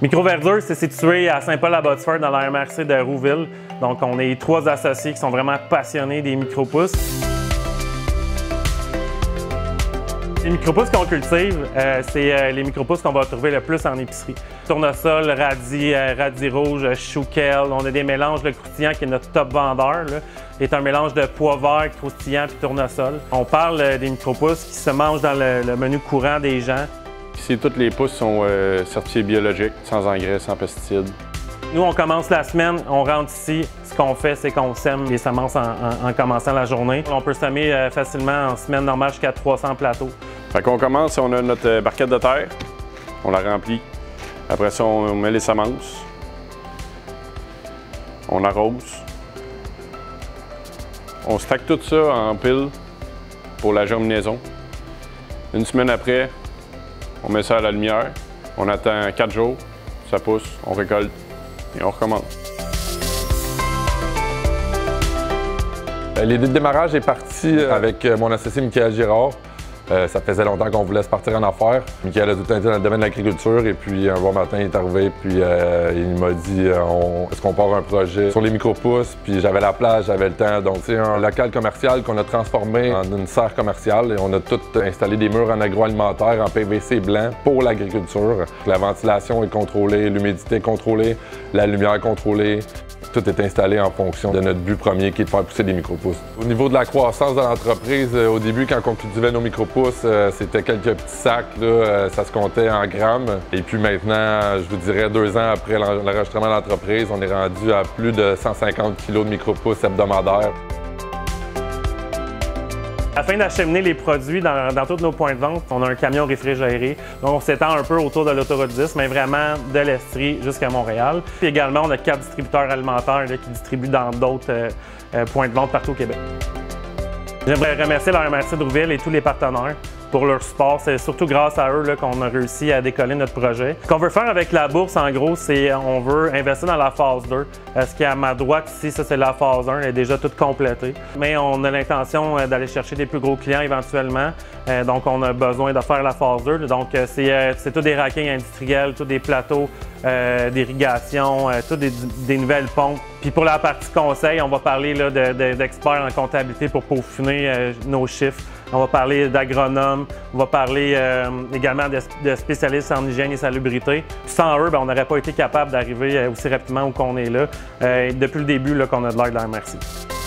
Microverdure, c'est situé à Saint-Paul-la-Botsford dans la MRC de Rouville. Donc, on est 3 associés qui sont vraiment passionnés des micro-pousses. Les micro-pousses qu'on cultive, c'est les micro-pousses qu'on va trouver le plus en épicerie. Tournesol, radis rouge, chouquel. On a des mélanges. Le croustillant, qui est notre top vendeur, là, est un mélange de pois vert, croustillant puis tournesol. On parle des micro-pousses qui se mangent dans le menu courant des gens. Ici, toutes les pousses sont certifiées biologiques, sans engrais, sans pesticides. Nous, on commence la semaine, on rentre ici. Ce qu'on fait, c'est qu'on sème les semences en commençant la journée. On peut semer facilement en semaine normale jusqu'à 300 plateaux. Fait qu'on commence, on a notre barquette de terre, on la remplit. Après ça, on met les semences. On arrose. On stack tout ça en pile pour la germinaison. Une semaine après, on met ça à la lumière. On attend 4 jours, ça pousse, on récolte et on recommence. L'idée de démarrage est partie avec mon associé Michael Girard. Ça faisait longtemps qu'on voulait se partir en affaires. Michael a tout été dans le domaine de l'agriculture et puis un bon matin, il est arrivé puis il m'a dit est-ce qu'on part un projet sur les micro-pousses? Puis j'avais la place, j'avais le temps. Donc c'est un local commercial qu'on a transformé en une serre commerciale et on a tout installé des murs en agroalimentaire en PVC blanc pour l'agriculture. La ventilation est contrôlée, l'humidité est contrôlée, la lumière contrôlée. Tout est installé en fonction de notre but premier qui est de faire pousser des micro-pousses. Au niveau de la croissance de l'entreprise, au début, quand on cultivait nos micro-pousses, c'était quelques petits sacs, là, ça se comptait en grammes. Et puis maintenant, je vous dirais 2 ans après l'enregistrement de l'entreprise, on est rendu à plus de 150 kg de micro-pousses hebdomadaires. Afin d'acheminer les produits dans tous nos points de vente, on a un camion réfrigéré. Donc, on s'étend un peu autour de l'autoroute 10, mais vraiment de l'Estrie jusqu'à Montréal. Puis également, on a 4 distributeurs alimentaires là, qui distribuent dans d'autres points de vente partout au Québec. J'aimerais remercier la MRC de Rouville et tous les partenaires pour leur support. C'est surtout grâce à eux qu'on a réussi à décoller notre projet. Ce qu'on veut faire avec la bourse, en gros, c'est on veut investir dans la phase 2. Ce qui est à ma droite ici, ça c'est la phase 1, elle est déjà toute complétée. Mais on a l'intention d'aller chercher des plus gros clients éventuellement. Donc on a besoin de faire la phase 2. Donc c'est tout des rackings industriels, tous des plateaux d'irrigation, toutes des nouvelles pompes. Puis pour la partie conseil, on va parler d'experts en comptabilité pour peaufiner nos chiffres. On va parler d'agronomes, on va parler également de spécialistes en hygiène et salubrité. Puis sans eux, on n'aurait pas été capable d'arriver aussi rapidement où qu'on est là. Depuis le début qu'on a de l'aide de la MRC.